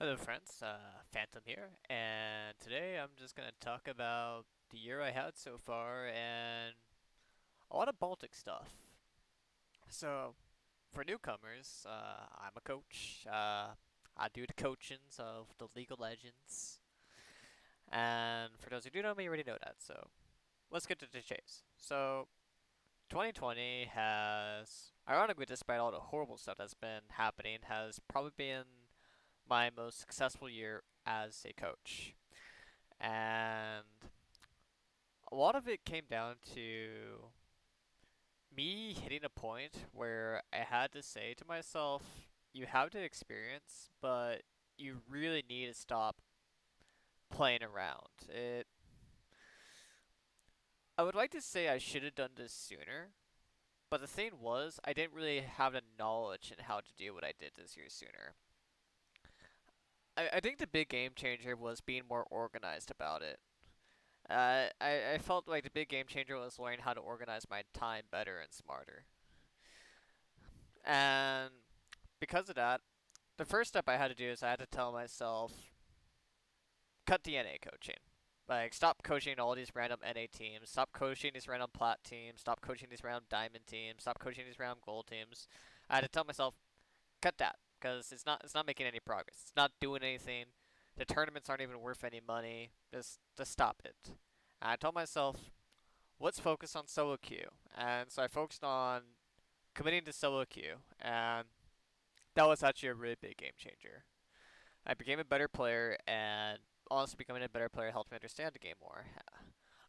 Hello, friends. Phantom here, and today I'm just gonna talk about the year I had so far and a lot of Baltic stuff. So, for newcomers, I'm a coach. I do the coachings of the League of Legends, and for those who do know me, you already know that. So, let's get to the chase. So, 2020 has, ironically, despite all the horrible stuff that's been happening, has probably been my most successful year as a coach. And a lot of it came down to me hitting a point where I had to say to myself, you have the experience, but you really need to stop playing around. I would like to say I should have done this sooner, but the thing was, I didn't really have the knowledge in how to do what I did this year sooner. I think the big game changer was being more organized about it. I felt like the big game changer was learning how to organize my time better and smarter. And because of that, the first step I had to do is I had to tell myself, cut the NA coaching. Like, stop coaching all these random NA teams. Stop coaching these random plat teams. Stop coaching these random diamond teams. Stop coaching these random gold teams. I had to tell myself, cut that, because it's not making any progress. It's not doing anything. The tournaments aren't even worth any money. Just stop it. And I told myself, let's focus on solo queue. And so I focused on committing to solo queue, and that was actually a really big game changer. I became a better player, and honestly, becoming a better player helped me understand the game more.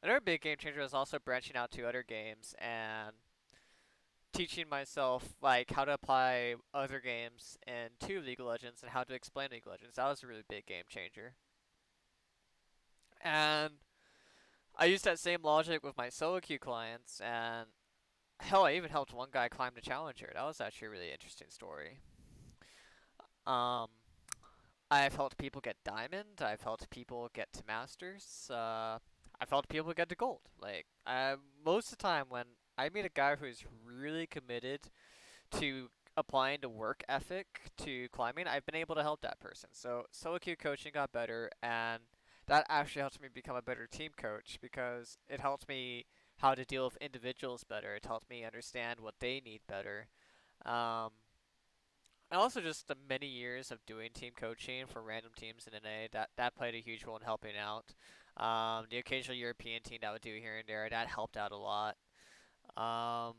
Another big game changer was also branching out to other games and teaching myself like how to apply other games into League of Legends and how to explain League of Legends. That was a really big game changer. And I used that same logic with my solo queue clients, and hell, I even helped one guy climb to Challenger. That was actually a really interesting story. Um, I've helped people get diamond. I've helped people get to masters. I've helped people get to gold. Like, most of the time when I meet a guy who's really committed to applying the work ethic to climbing, I've been able to help that person. So solo queue coaching got better, and that actually helped me become a better team coach because it helped me how to deal with individuals better. It helped me understand what they need better. Um, and also just the many years of doing team coaching for random teams in NA, that played a huge role in helping out. The occasional European team that would do here and there, that helped out a lot. Um,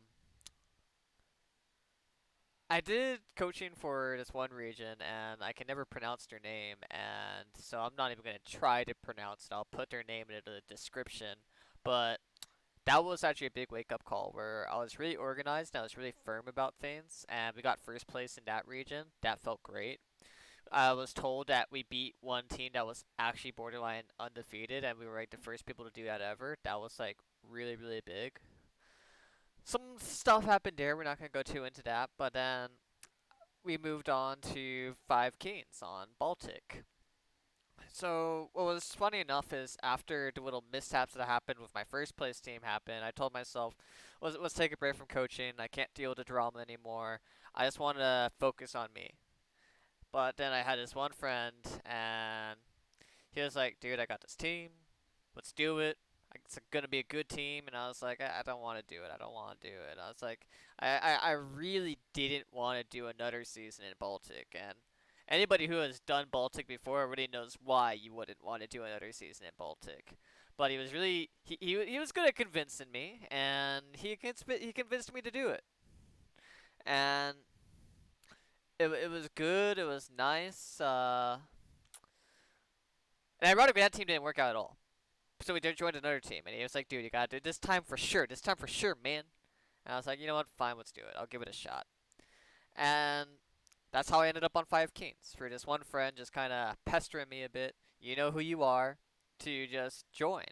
I did coaching for this one region, and I can never pronounce their name, and so I'm not even going to try to pronounce it. I'll put their name into the description. But that was actually a big wake up call where I was really organized and I was really firm about things, and we got first place in that region. That felt great. I was told that we beat one team that was actually borderline undefeated, and we were like the first people to do that ever. That was like really, really big. Some stuff happened there. We're not going to go too into that, but then we moved on to 5 Kings on Baltic. So what was funny enough is after the little mishaps that happened with my first place team happened, I told myself, let's take a break from coaching. I can't deal with the drama anymore. I just want to focus on me. But then I had this one friend, and he was like, dude, I got this team. Let's do it. It's gonna be a good team. And I was like, I don't want to do it. I don't want to do it. I was like, I really didn't want to do another season in Baltic. And anybody who has done Baltic before already knows why you wouldn't want to do another season in Baltic. But he was really, he was good at convincing me, and he convinced me to do it. And it was good. It was nice. And ironically, that team didn't work out at all. So we joined another team, and he was like, "Dude, you gotta do it this time for sure. This time for sure, man." And I was like, "You know what? Fine, let's do it. I'll give it a shot." And that's how I ended up on 5 Kings for just one friend, just kind of pestering me a bit. You know who you are, to just join.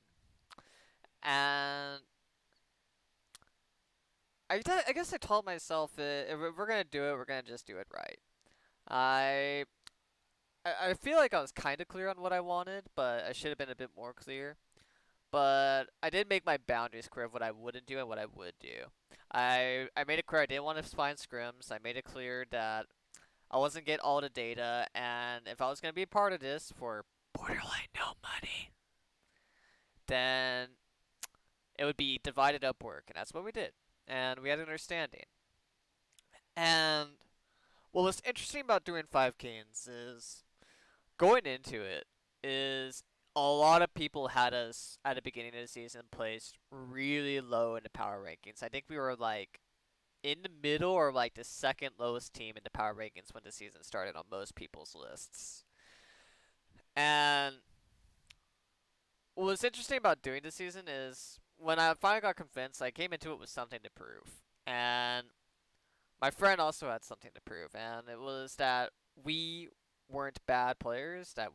And I guess I told myself that if we're gonna do it, we're gonna just do it right. I I feel like I was kind of clear on what I wanted, but I should have been a bit more clear. But I did make my boundaries clear of what I wouldn't do and what I would do. I made it clear I didn't want to find scrims. I made it clear that I wasn't getting all the data, and if I was gonna be a part of this for borderline no money, then it would be divided up work, and that's what we did. And we had an understanding. And what was interesting about doing 5Ks is going into it is a lot of people had us at the beginning of the season placed really low in the power rankings. I think we were like in the middle or like the second lowest team in the power rankings when the season started on most people's lists. And what's interesting about doing this season is when I finally got convinced, I came into it with something to prove. And my friend also had something to prove, and it was that we weren't bad players, that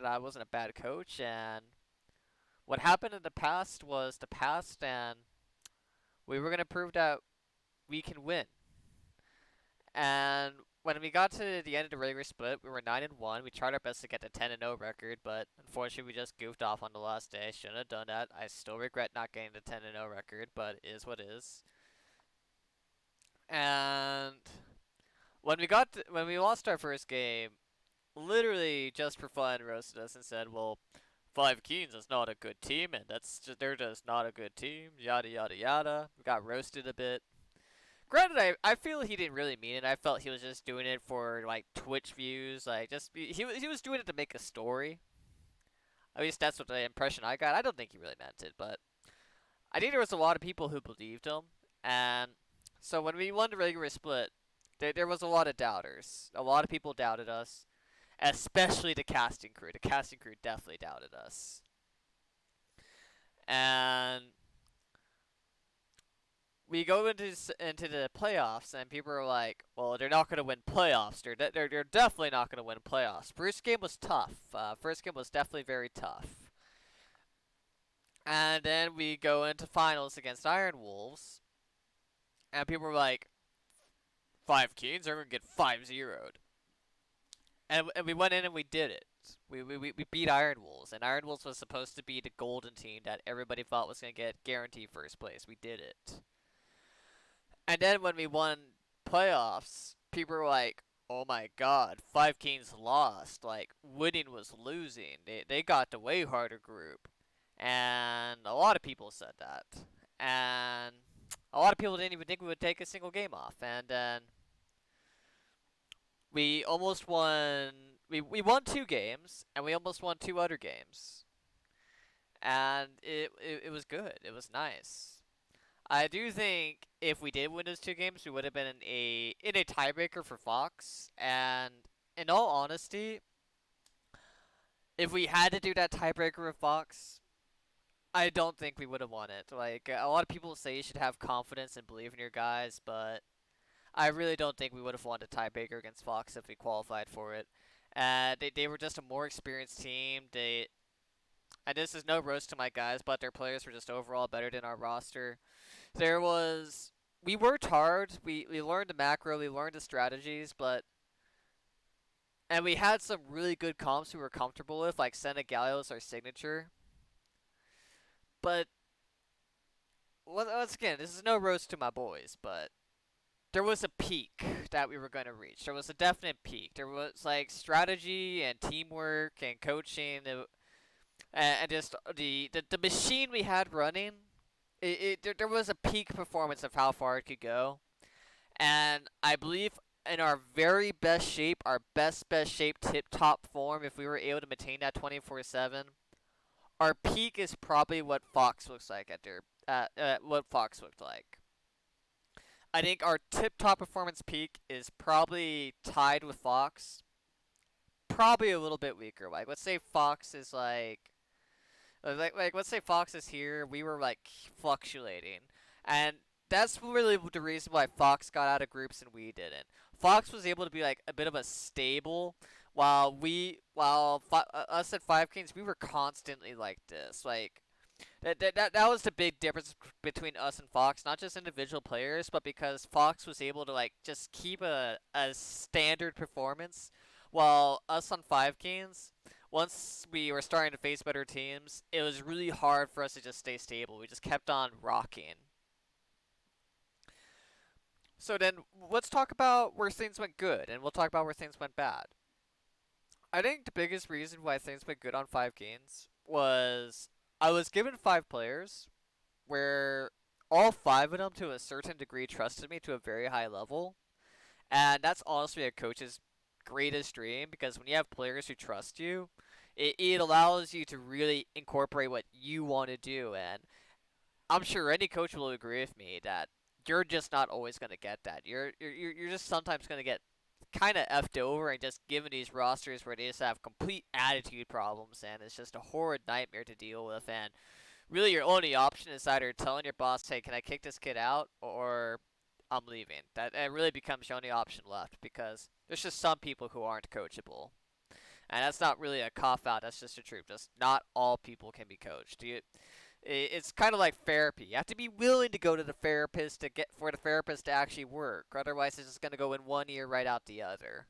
I wasn't a bad coach, and what happened in the past was the past, and we were gonna prove that we can win. And when we got to the end of the regular split, we were 9-1. We tried our best to get the 10-0 record, but unfortunately, we just goofed off on the last day. Shouldn't have done that. I still regret not getting the 10-0 record, but it is what it is. And when we lost our first game, literally just for fun roasted us and said, "Well, Five Kings is not a good team, and they're just not a good team." Yada yada yada. We got roasted a bit. Granted, I feel he didn't really mean it. I felt he was just doing it for like Twitch views. Like he was doing it to make a story. At least that's what the impression I got. I don't think he really meant it, but I think there was a lot of people who believed him, and so when we won the regular split, there was a lot of doubters. A lot of people doubted us, especially the casting crew. The casting crew definitely doubted us, and we go into the playoffs, and people are like, "Well, they're not gonna win playoffs. They're definitely not gonna win playoffs." First game was tough. First game was definitely very tough, and then we go into finals against Iron Wolves, and people were like, "Five Kings are gonna get 5-0'd," and we went in and we did it. We beat Iron Wolves, and Iron Wolves was supposed to be the golden team that everybody thought was gonna get guaranteed first place. We did it. And then when we won playoffs, people were like, "Oh my God, Five Kings lost. Like winning was losing. They got the way harder group," and a lot of people said that, and a lot of people didn't even think we would take a single game off. And then we almost won. We won 2 games, and we almost won 2 other games, and it was good. It was nice. I do think if we did win those 2 games, we would have been in a tiebreaker for Fox. And in all honesty, if we had to do that tiebreaker with Fox, I don't think we would have won it. Like a lot of people say, you should have confidence and believe in your guys, but I really don't think we would have won the tiebreaker against Fox if we qualified for it. They were just a more experienced team. And this is no roast to my guys, but their players were just overall better than our roster. There was we worked hard. We learned the macro, we learned the strategies, and we had some really good comps we were comfortable with, like Senegalio's our signature. But once again, this is no roast to my boys, but there was a peak that we were going to reach. There was a definite peak. There was like strategy and teamwork and coaching, and just the machine we had running. There was a peak performance of how far it could go, and I believe in our very best shape, our best shape, tip top form, if we were able to maintain that 24/7, our peak is probably what Fox looks like what Fox looked like. I think our tip top performance peak is probably tied with Fox, probably a little bit weaker. Like let's say Fox is like let's say Fox is here, we were like fluctuating, and that's really the reason why Fox got out of groups and we didn't. Fox was able to be like a bit of a stable, while us at Five Kings we were constantly like this. Like that was the big difference between us and Fox, not just individual players, but because Fox was able to like just keep a standard performance, while us on Five Kings, once we were starting to face better teams, it was really hard for us to just stay stable. We just kept on rocking. So then let's talk about where things went good, and we'll talk about where things went bad. I think the biggest reason why things went good on 5 games was I was given 5 players where all 5 of them, to a certain degree, trusted me to a very high level. And that's honestly a coach's greatest dream, because when you have players who trust you, it allows you to really incorporate what you want to do. And I'm sure any coach will agree with me that you're just not always going to get that. You're just sometimes going to get kind of effed over and just given these rosters where they just have complete attitude problems, and it's just a horrid nightmare to deal with. And really, your only option is either telling your boss, "Hey, can I kick this kid out?" or "I'm leaving." That really becomes your only option left, because there's just some people who aren't coachable. And that's not really a cop out. That's just the truth. Just not all people can be coached. It's kind of like therapy. You have to be willing to go to the therapist to get for the therapist to actually work. Otherwise, it's just gonna go in one ear right out the other.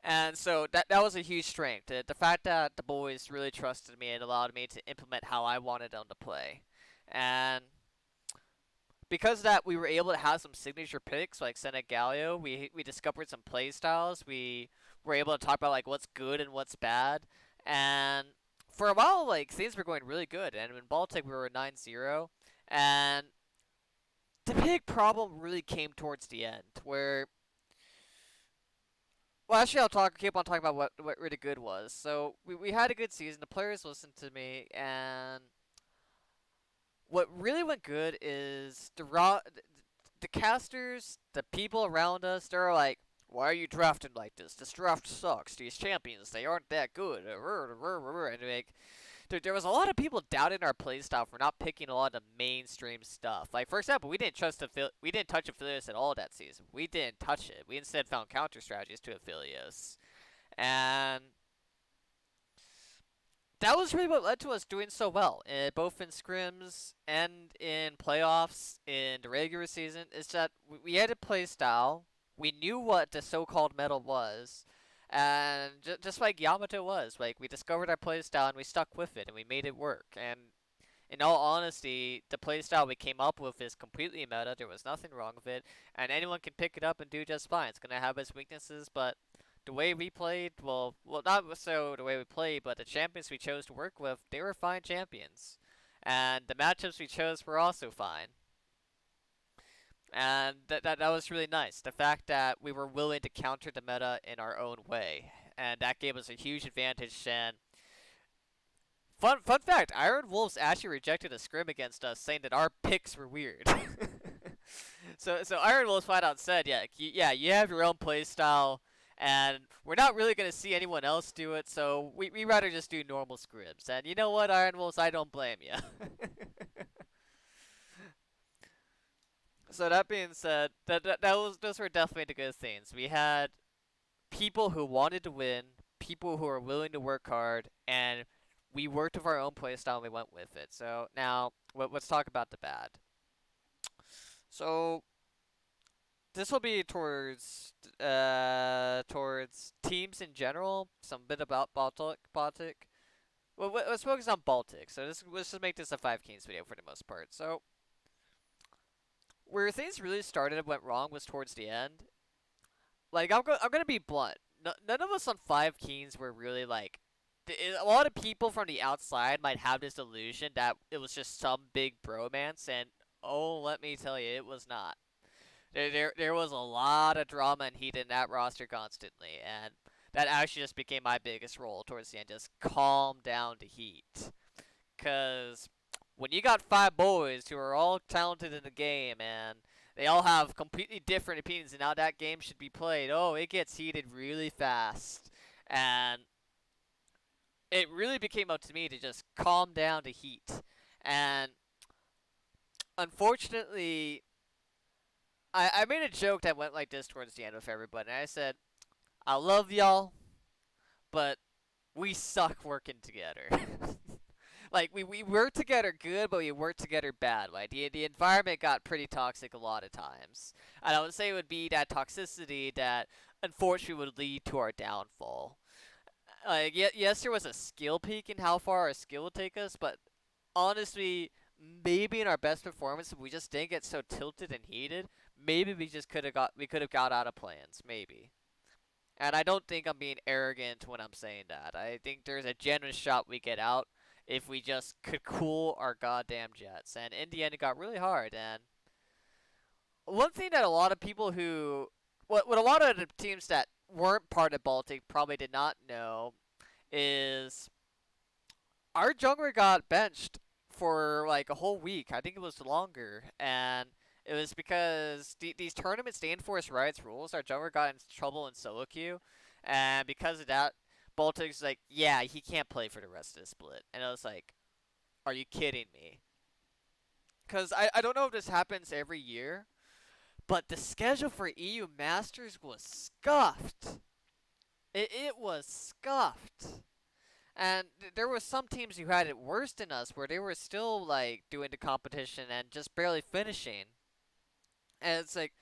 And so that was a huge strength. The fact that the boys really trusted me and allowed me to implement how I wanted them to play. And because of that, we were able to have some signature picks like Senegalio. We discovered some play styles. We were able to talk about like what's good and what's bad. And for a while, like things were going really good. And in Baltic, we were 9-0. And the big problem really came towards the end, where well, actually, keep on talking about what really good was. So we had a good season. The players listened to me, and what really went good is the casters, the people around us. They're like, "Why are you drafting like this? This draft sucks. These champions, they aren't that good." And like, there was a lot of people doubting our playstyle for not picking a lot of the mainstream stuff. Like for example, we didn't touch Aphelios at all that season. We didn't touch it. We instead found counter strategies to Aphelios, and that was really what led to us doing so well, both in scrims and in playoffs in the regular season. Is that we had a play style, we knew what the so-called meta was, and just like Yamato was, like we discovered our play style and we stuck with it and we made it work. And in all honesty, the playstyle we came up with is completely meta. There was nothing wrong with it, and anyone can pick it up and do just fine. It's gonna have its weaknesses, but the way we played, well, not so the way we played, but the champions we chose to work with, they were fine champions, and the matchups we chose were also fine. And that was really nice. The fact that we were willing to counter the meta in our own way, and that gave us a huge advantage. And fun fact: Iron Wolves actually rejected a scrim against us, saying that our picks were weird. So Iron Wolves flat out said, yeah, you have your own play style, and we're not really gonna see anyone else do it. So we rather just do normal scrims. And you know what, Iron Wolves, I don't blame you. So that being said, those were definitely the good things. We had people who wanted to win, people who were willing to work hard, and we worked with our own playstyle and we went with it. So now let's talk about the bad. So this will be towards teams in general. Some bit about Baltic. Well, let's focus on Baltic. So let's just make this a 5 games video for the most part. So where things really started and went wrong was towards the end. Like I'm gonna be blunt. None of us on 5 Kings were really like. A lot of people from the outside might have this illusion that it was just some big bromance, and oh, let me tell you, it was not. There was a lot of drama and heat in that roster constantly, and that actually just became my biggest role towards the end. Just calm down the heat, cause when you got 5 boys who are all talented in the game and they all have completely different opinions on how that game should be played, oh, it gets heated really fast, and it really became up to me to just calm down the heat. And unfortunately, I made a joke that went like this towards the end with everybody. And I said, I love y'all, but we suck working together. Like, we work together good, but we work together bad. Like, the environment got pretty toxic a lot of times. And I would say it would be that toxicity that unfortunately would lead to our downfall. Like, yes, there was a skill peak in how far our skill would take us, but honestly, maybe in our best performance, if we just didn't get so tilted and heated, maybe we could have got out of plans, maybe. And I don't think I'm being arrogant when I'm saying that. I think there's a genuine shot we get out if we just could cool our goddamn jets. And in the end, it got really hard. And one thing that a lot of people what a lot of the teams that weren't part of Baltic probably did not know is our jungler got benched for like a whole week. I think it was longer, and it was because these tournaments they enforce Riot's rules. Our jungler got in trouble in solo queue, and because of that, Baltic's like, yeah, he can't play for the rest of the split. And I was like, are you kidding me? Because I don't know if this happens every year, but the schedule for EU Masters was scuffed. It was scuffed. And there were some teams who had it worse than us, where they were still like doing the competition and just barely finishing. And it's like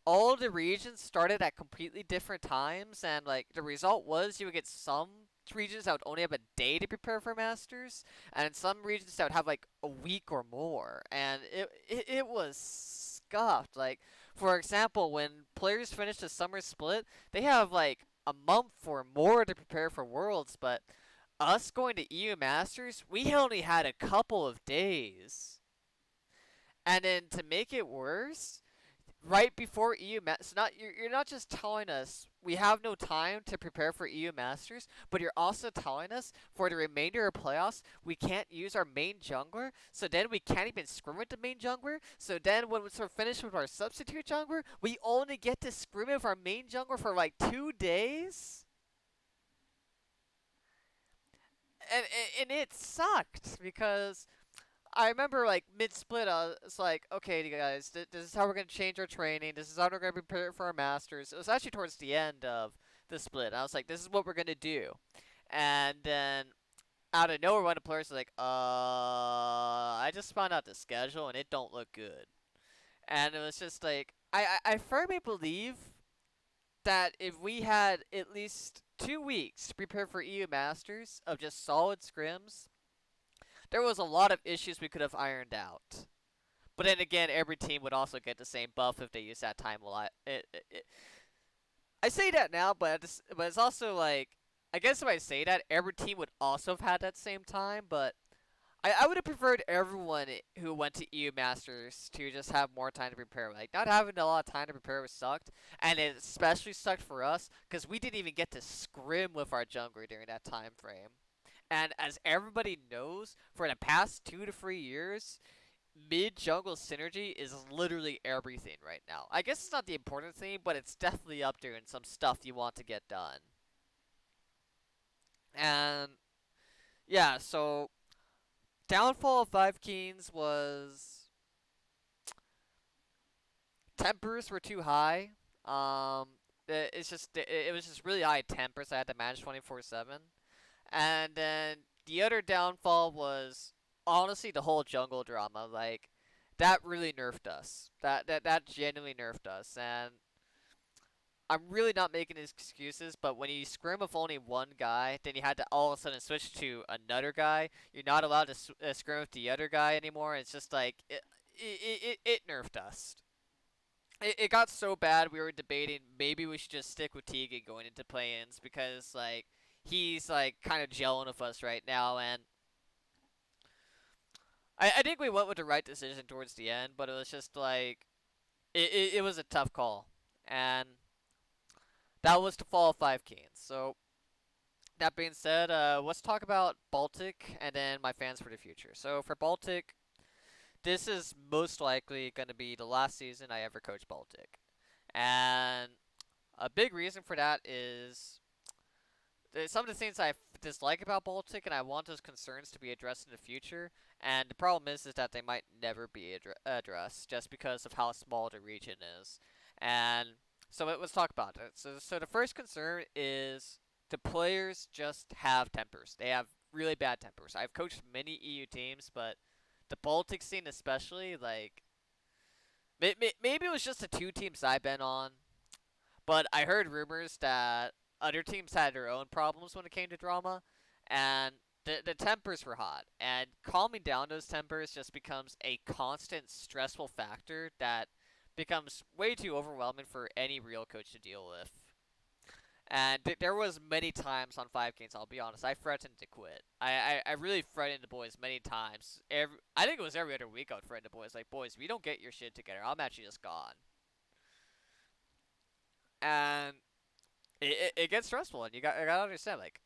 all the regions started at completely different times, and like the result was you would get some regions that would only have a day to prepare for Masters, and some regions that would have like a week or more, and it was scuffed. Like for example, when players finish the summer split, they have like a month or more to prepare for Worlds, but us going to EU Masters, we only had a couple of days. And then to make it worse, right before EU Masters, you're not just telling us we have no time to prepare for EU Masters, but you're also telling us for the remainder of playoffs we can't use our main jungler. So then we can't even scrim with the main jungler. So then when we're finished with our substitute jungler, we only get to scrim with our main jungler for like 2 days. And it sucked because I remember like mid split, I was like, okay, you guys, this is how we're gonna change our training. This is how we're gonna prepare for our masters. It was actually towards the end of the split. I was like, this is what we're gonna do, and then out of nowhere, one of the players was like, I just found out the schedule and it don't look good, and it was just like, I firmly believe that if we had at least 2 weeks to prepare for EU Masters of just solid scrims, there was a lot of issues we could have ironed out. But then again, every team would also get the same buff if they use that time a lot. I say that now, but it's also like, I guess if I say that, every team would also have had that same time. But I would have preferred everyone who went to EU Masters to just have more time to prepare. Like not having a lot of time to prepare was sucked, and it especially sucked for us because we didn't even get to scrim with our jungler during that time frame. And as everybody knows, for the past 2 to 3 years, mid jungle synergy is literally everything right now. I guess it's not the important thing, but it's definitely up there in some stuff you want to get done. And yeah, so downfall of Five Kings was tempers were too high. It was just really high tempers. I had to manage 24/7. And then the other downfall was honestly the whole jungle drama. Like that really nerfed us. That genuinely nerfed us. And I'm really not making excuses, but when you scrim with only one guy, then you had to all of a sudden switch to another guy. You're not allowed to scrim with the other guy anymore. It's just like it nerfed us. It got so bad we were debating maybe we should just stick with Tegan going into play-ins because like he's like kind of gelling with us right now, and I think we went with the right decision towards the end, but it was just like it was a tough call, and that was to fall 5 Kings. So that being said, let's talk about Baltic and then my fans for the future. So for Baltic, this is most likely going to be the last season I ever coach Baltic, and a big reason for that is some of the things I dislike about Baltic, and I want those concerns to be addressed in the future. And the problem is that they might never be addressed just because of how small the region is. And so let's talk about it. So the first concern is the players just have tempers. They have really bad tempers. I've coached many EU teams, but the Baltic scene especially, like maybe it was just the two teams I've been on, but I heard rumors that other teams had their own problems when it came to drama, and the tempers were hot, and calming down those tempers just becomes a constant stressful factor that becomes way too overwhelming for any real coach to deal with. And there was many times on 5Ks, I'll be honest, I threatened to quit. I really threatened the boys many times. I think it was every other week I would threaten the boys, like, boys, if you don't get your shit together, I'm actually just gone. And it gets stressful, and I gotta understand, like,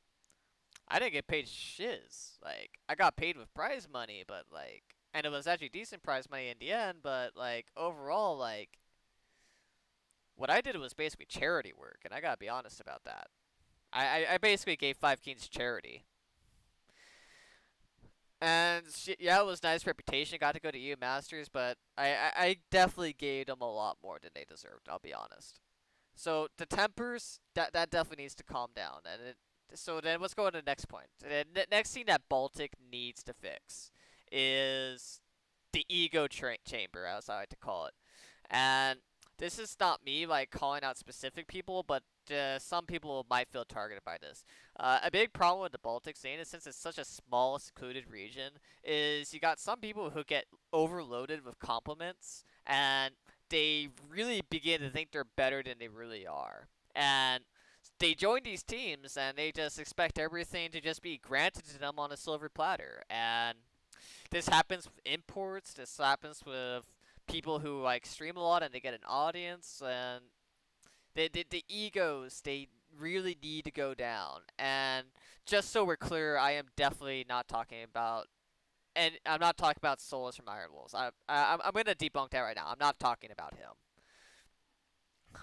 I didn't get paid shiz. Like, I got paid with prize money, but, like, and it was actually decent prize money in the end, but, like, overall, like, what I did was basically charity work, and I gotta be honest about that. I basically gave 5 Kings charity. And yeah, it was nice reputation. Got to go to EU Masters, but I definitely gave them a lot more than they deserved. I'll be honest. So the tempers that definitely needs to calm down. So then let's go to the next point. The next thing that Baltic needs to fix is the ego chamber, as I like to call it. And this is not me like calling out specific people, but some people might feel targeted by this. A big problem with the Baltic scene is since it's such a small, secluded region, is you got some people who get overloaded with compliments, and they really begin to think they're better than they really are. And they join these teams, and they just expect everything to just be granted to them on a silver platter. And this happens with imports. This happens with people who like stream a lot and they get an audience, and the egos they really need to go down. And just so we're clear, I am definitely not talking about, and I'm not talking about Solus from Iron Wolves. I'm gonna debunk that right now. I'm not talking about him.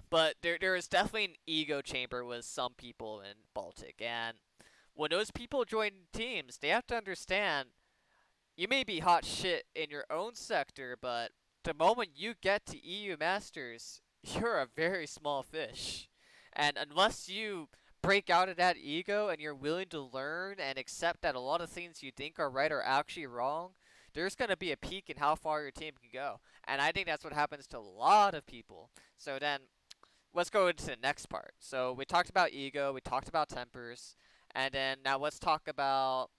But there is definitely an ego chamber with some people in Baltic, and when those people join teams, they have to understand you may be hot shit in your own sector, but the moment you get to EU Masters, you're a very small fish. And unless you break out of that ego and you're willing to learn and accept that a lot of things you think are right are actually wrong, there's going to be a peak in how far your team can go. And I think that's what happens to a lot of people. So then, let's go into the next part. So we talked about ego, we talked about tempers, and then now let's talk about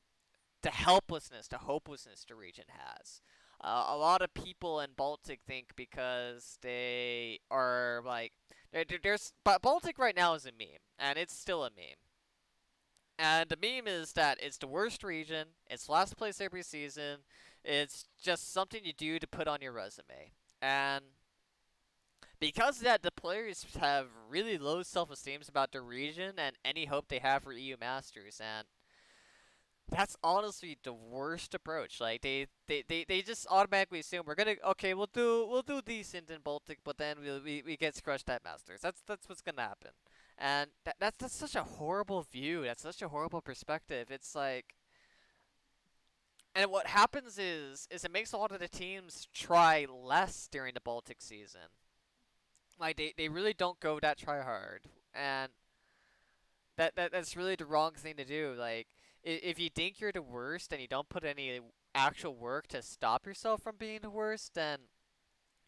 the helplessness, the hopelessness the region has. A lot of people in Baltic think because they are like, but Baltic right now is a meme, and it's still a meme. And the meme is that it's the worst region, it's last place every season, it's just something you do to put on your resume. And because of that, the players have really low self-esteem about the region and any hope they have for EU Masters, and that's honestly the worst approach. Like they just automatically assume we're gonna okay, we'll do decent in Baltic, but then we get crushed at Masters. That's what's gonna happen, and that's such a horrible view. That's such a horrible perspective. It's like, and what happens is it makes a lot of the teams try less during the Baltic season. Like they really don't go that try hard, and that's really the wrong thing to do. Like, if you think you're the worst and you don't put any actual work to stop yourself from being the worst, then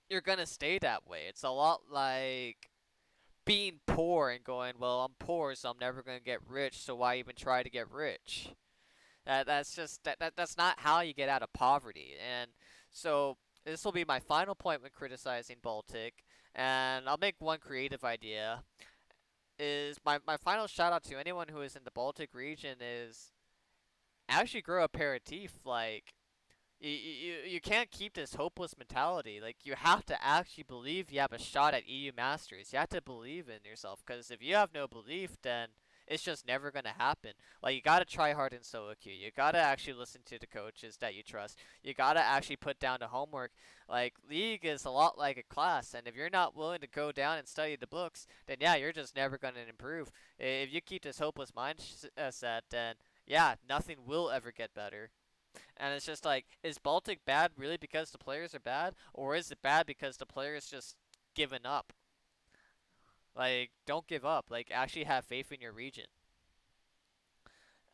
you're gonna stay that way. It's a lot like being poor and going, well, I'm poor, so I'm never gonna get rich. So why even try to get rich? That's just that's not how you get out of poverty. And so this will be my final point when criticizing Baltic, and I'll make one creative idea is my final shout out to anyone who is in the Baltic region is actually grow a pair of teeth. Like, you can't keep this hopeless mentality. Like, you have to actually believe you have a shot at EU Masters. You have to believe in yourself, because if you have no belief, then it's just never gonna happen. Like, you gotta try hard in solo queue. You gotta actually listen to the coaches that you trust. You gotta actually put down the homework. Like, League is a lot like a class, and if you're not willing to go down and study the books, then yeah, you're just never gonna improve. If you keep this hopeless mindset, then yeah, nothing will ever get better. And it's just like, is Baltic bad really because the players are bad, or is it bad because the players just given up? Like, don't give up. Like, actually have faith in your region.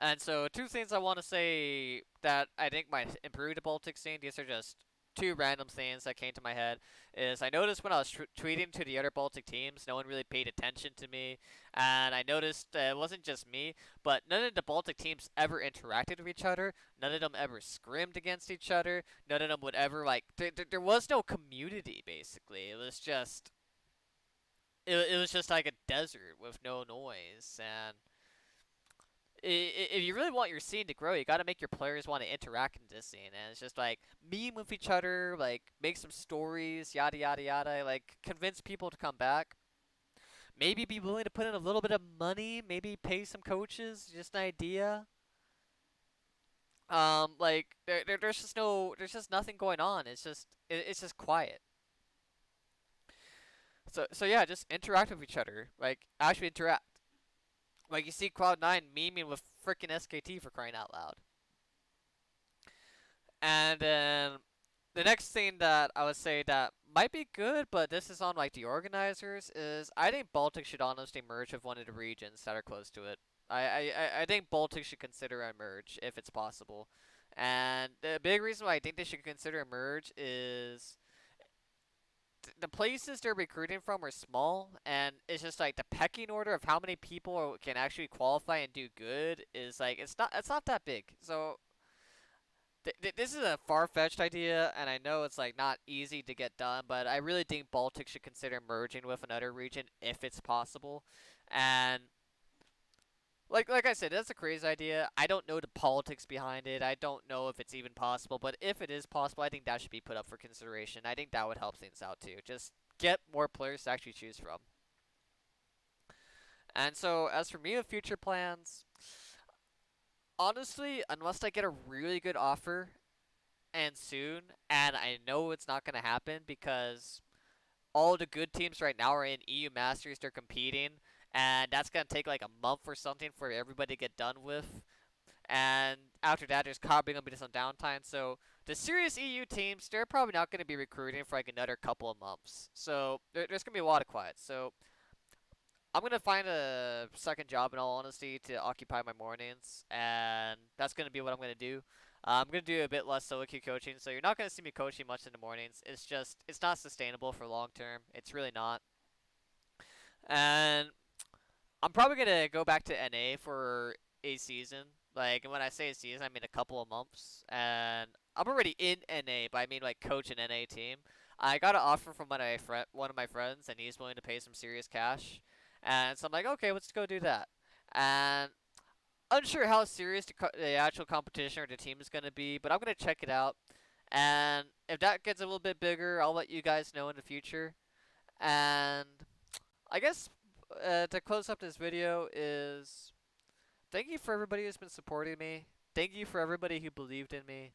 And so, two things I want to say that I think might improve the Baltic scene. These are just two random things that came to my head is I noticed when I was tweeting to the other Baltic teams, no one really paid attention to me, and I noticed it wasn't just me, but none of the Baltic teams ever interacted with each other. None of them ever scrimmed against each other. None of them would ever like. There was no community basically. It was just like a desert with no noise. And if you really want your scene to grow, you got to make your players want to interact in this scene. And it's just like meme with each other, like make some stories, yada yada yada. Like convince people to come back. Maybe be willing to put in a little bit of money. Maybe pay some coaches. Just an idea. Like there's just nothing going on. It's just quiet. So yeah, just interact with each other. Like actually interact. Like you see Cloud9 memeing with freaking SKT for crying out loud. And then the next thing that I would say that might be good, but this is on like the organizers, is I think Baltic should honestly merge with one of the regions that are close to it. I think Baltic should consider a merge if it's possible. And the big reason why I think they should consider a merge is the places they're recruiting from are small, and it's just like the pecking order of how many people can actually qualify and do good is like it's not that big. So this is a far-fetched idea, and I know it's like not easy to get done, but I really think Baltic should consider merging with another region if it's possible. And like I said, that's a crazy idea. I don't know the politics behind it. I don't know if it's even possible, but if it is possible, I think that should be put up for consideration. I think that would help things out too. Just get more players to actually choose from. And so, as for me with future plans, honestly, unless I get a really good offer and soon, and I know it's not going to happen because all the good teams right now are in EU Masters, they're competing, and that's going to take like a month or something for everybody to get done with. And after that, there's probably going to be some downtime. So the serious EU teams, they're probably not going to be recruiting for like another couple of months. So there's going to be a lot of quiet. So I'm going to find a second job, in all honesty, to occupy my mornings. And that's going to be what I'm going to do. I'm going to do a bit less solo queue coaching. So you're not going to see me coaching much in the mornings. It's not sustainable for long term. It's really not. And I'm probably gonna go back to NA for a season. Like, and when I say a season, I mean a couple of months. And I'm already in NA, but I mean like coach an NA team. I got an offer from one of my friends, and he's willing to pay some serious cash. And so I'm like, okay, let's go do that. And unsure how serious the actual competition or the team is gonna be, but I'm gonna check it out. And if that gets a little bit bigger, I'll let you guys know in the future. And I guess to close up this video is thank you for everybody who's been supporting me. Thank you for everybody who believed in me.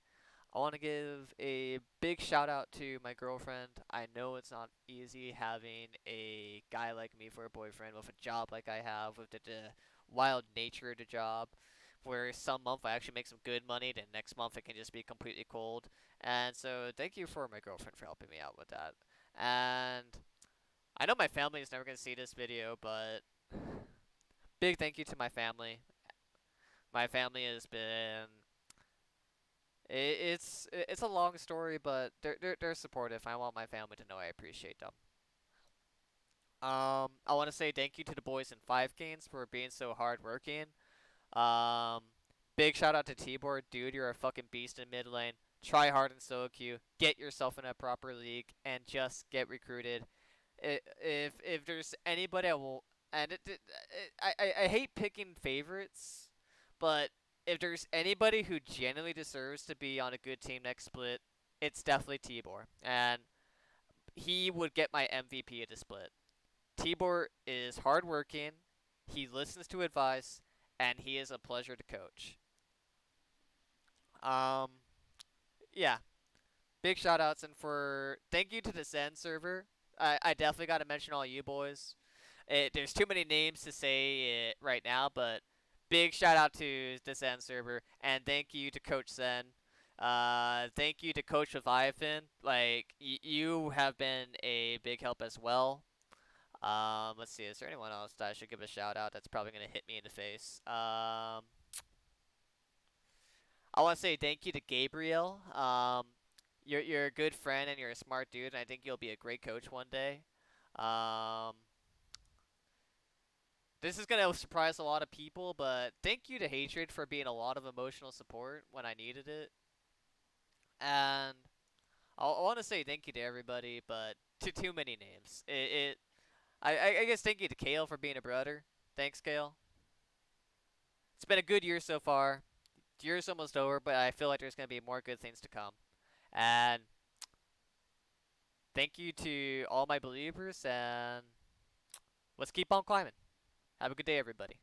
I want to give a big shout out to my girlfriend. I know it's not easy having a guy like me for a boyfriend with a job like I have, with the wild nature of the job, where some month I actually make some good money, then next month it can just be completely cold. And so thank you for my girlfriend for helping me out with that. And I know my family is never going to see this video, but big thank you to my family. My family has been. It's a long story, but they're supportive. I want my family to know I appreciate them. I want to say thank you to the boys in Five Games for being so hardworking. Um, big shout out to Tibor, dude. You're a fucking beast in mid lane. Try hard in solo queue. Get yourself in a proper league and just get recruited. If there's anybody I will, and I hate picking favorites, but if there's anybody who genuinely deserves to be on a good team next split, it's definitely Tibor, and he would get my MVP at the split. Tibor is hardworking, he listens to advice, and he is a pleasure to coach. Um, yeah, big shout outs and for thank you to the Zen server. I definitely got to mention all you boys. There's too many names to say it right now, but big shout out to the Zen server, and thank you to Coach Zen. Thank you to Coach Leviathan. Like you have been a big help as well. Let's see. Is there anyone else that I should give a shout out? That's probably gonna hit me in the face. I want to say thank you to Gabriel. you're a good friend and you're a smart dude, and I think you'll be a great coach one day. Um, this is gonna surprise a lot of people, but thank you to Hatred for being a lot of emotional support when I needed it. And I want to say thank you to everybody, but too many names. I guess thank you to Kale for being a brother. Thanks, Kale. It's been a good year so far. The year's almost over, but I feel like there's gonna be more good things to come. And thank you to all my believers, and let's keep on climbing. Have a good day, everybody.